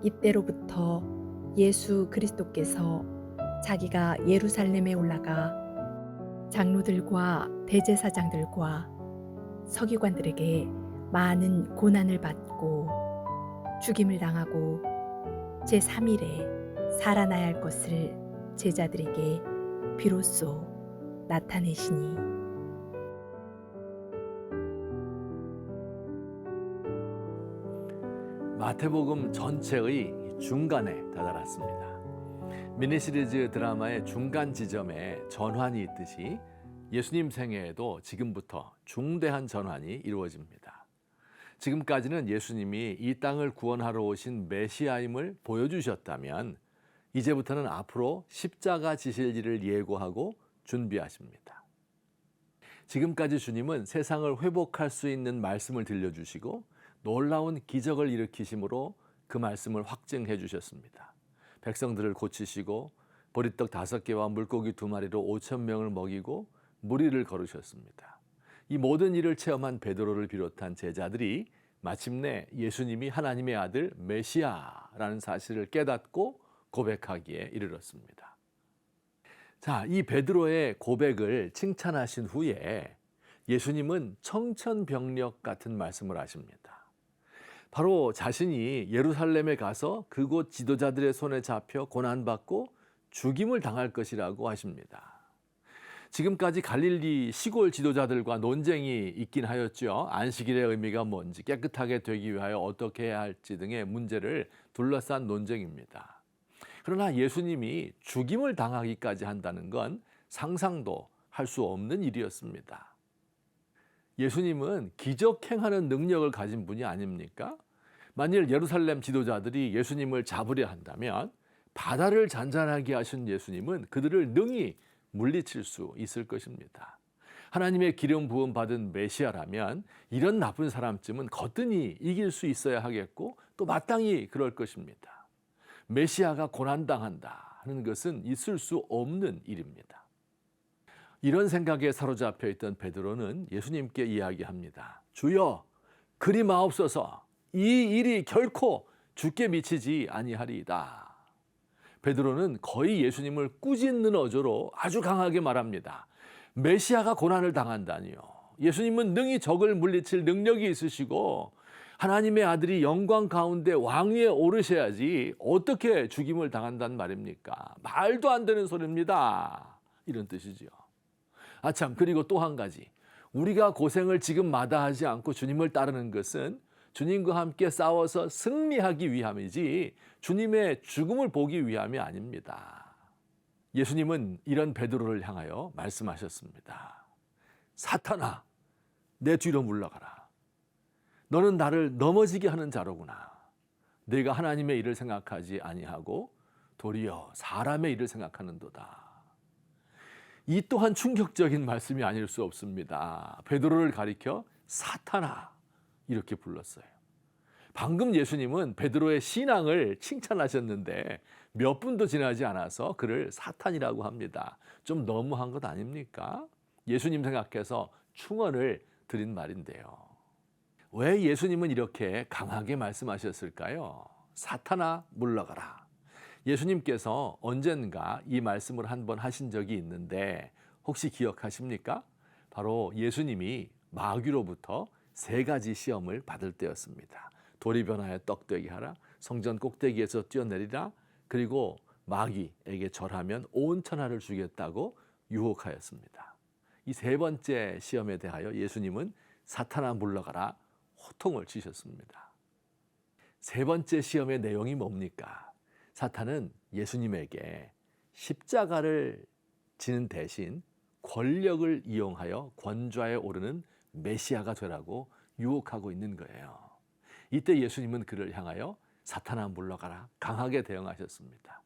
이때로부터 예수 그리스도께서 자기가 예루살렘에 올라가 장로들과 대제사장들과 서기관들에게 많은 고난을 받고 죽임을 당하고 제3일에 살아나야 할 것을 제자들에게 비로소 나타내시니 마태복음 전체의 중간에 다다랐습니다. 미니시리즈 드라마의 중간 지점에 전환이 있듯이 예수님 생애에도 지금부터 중대한 전환이 이루어집니다. 지금까지는 예수님이 이 땅을 구원하러 오신 메시아임을 보여주셨다면 이제부터는 앞으로 십자가 지실 일을 예고하고 준비하십니다. 지금까지 주님은 세상을 회복할 수 있는 말씀을 들려주시고 놀라운 기적을 일으키심으로 그 말씀을 확증해 주셨습니다. 백성들을 고치시고 보리떡 5개와 물고기 2마리로 5,000명을 먹이고 무리를 걸으셨습니다. 이 모든 일을 체험한 베드로를 비롯한 제자들이 마침내 예수님이 하나님의 아들 메시아라는 사실을 깨닫고 고백하기에 이르렀습니다. 자, 이 베드로의 고백을 칭찬하신 후에 예수님은 청천벽력 같은 말씀을 하십니다. 바로 자신이 예루살렘에 가서 그곳 지도자들의 손에 잡혀 고난받고 죽임을 당할 것이라고 하십니다. 지금까지 갈릴리 시골 지도자들과 논쟁이 있긴 하였죠. 안식일의 의미가 뭔지, 깨끗하게 되기 위하여 어떻게 해야 할지 등의 문제를 둘러싼 논쟁입니다. 그러나 예수님이 죽임을 당하기까지 한다는 건 상상도 할 수 없는 일이었습니다. 예수님은 기적 행하는 능력을 가진 분이 아닙니까? 만일 예루살렘 지도자들이 예수님을 잡으려 한다면 바다를 잔잔하게 하신 예수님은 그들을 능히 물리칠 수 있을 것입니다. 하나님의 기름 부음 받은 메시아라면 이런 나쁜 사람쯤은 거뜬히 이길 수 있어야 하겠고 또 마땅히 그럴 것입니다. 메시아가 고난당한다 하는 것은 있을 수 없는 일입니다. 이런 생각에 사로잡혀 있던 베드로는 예수님께 이야기합니다. 주여, 그리 마옵소서. 이 일이 결코 주께 미치지 아니하리이다. 베드로는 거의 예수님을 꾸짖는 어조로 아주 강하게 말합니다. 메시아가 고난을 당한다니요. 예수님은 능히 적을 물리칠 능력이 있으시고 하나님의 아들이 영광 가운데 왕위에 오르셔야지 어떻게 죽임을 당한단 말입니까? 말도 안 되는 소리입니다. 이런 뜻이지요. 아참, 그리고 또 한 가지. 우리가 고생을 지금 마다하지 않고 주님을 따르는 것은 주님과 함께 싸워서 승리하기 위함이지 주님의 죽음을 보기 위함이 아닙니다. 예수님은 이런 베드로를 향하여 말씀하셨습니다. 사탄아, 내 뒤로 물러가라. 너는 나를 넘어지게 하는 자로구나. 네가 하나님의 일을 생각하지 아니하고 도리어 사람의 일을 생각하는도다. 이 또한 충격적인 말씀이 아닐 수 없습니다. 베드로를 가리켜 사탄아 이렇게 불렀어요. 방금 예수님은 베드로의 신앙을 칭찬하셨는데 몇 분도 지나지 않아서 그를 사탄이라고 합니다. 좀 너무한 것 아닙니까? 예수님 생각해서 충언을 드린 말인데요. 왜 예수님은 이렇게 강하게 말씀하셨을까요? 사탄아 물러가라. 예수님께서 언젠가 이 말씀을 한번 하신 적이 있는데 혹시 기억하십니까? 바로 예수님이 마귀로부터 3가지 시험을 받을 때였습니다. 돌이 변하여 떡되게 하라, 성전 꼭대기에서 뛰어내리라, 그리고 마귀에게 절하면 온 천하를 주겠다고 유혹하였습니다. 이 3번째 시험에 대하여 예수님은 사탄아 물러가라 호통을 치셨습니다. 3번째 시험의 내용이 뭡니까? 사탄은 예수님에게 십자가를 지는 대신 권력을 이용하여 권좌에 오르는 메시아가 되라고 유혹하고 있는 거예요. 이때 예수님은 그를 향하여 사탄아 물러가라 강하게 대응하셨습니다.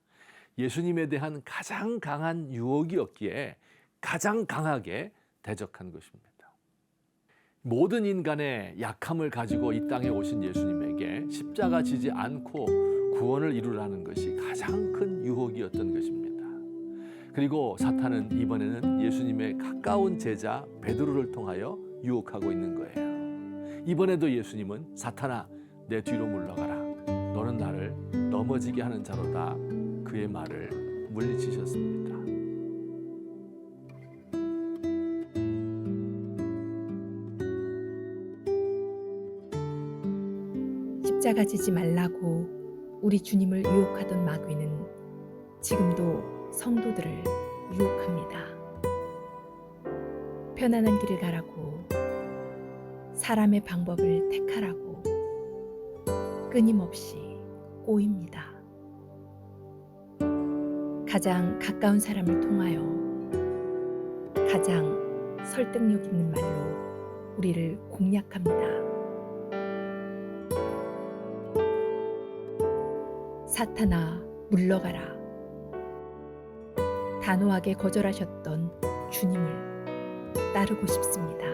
예수님에 대한 가장 강한 유혹이었기에 가장 강하게 대적한 것입니다. 모든 인간의 약함을 가지고 이 땅에 오신 예수님에게 십자가 지지 않고 구원을 이루라는 것이 가장 큰 유혹이었던 것입니다. 그리고 사탄은 이번에는 예수님의 가까운 제자 베드로를 통하여 유혹하고 있는 거예요. 이번에도 예수님은 사탄아 내 뒤로 물러가라. 너는 나를 넘어지게 하는 자로다. 그의 말을 물리치셨습니다. 십자가 지지 말라고 우리 주님을 유혹하던 마귀는 지금도 성도들을 유혹합니다. 편안한 길을 가라고, 사람의 방법을 택하라고 끊임없이 꼬입니다. 가장 가까운 사람을 통하여 가장 설득력 있는 말로 우리를 공략합니다. 사탄아, 물러가라. 단호하게 거절하셨던 주님을 따르고 싶습니다.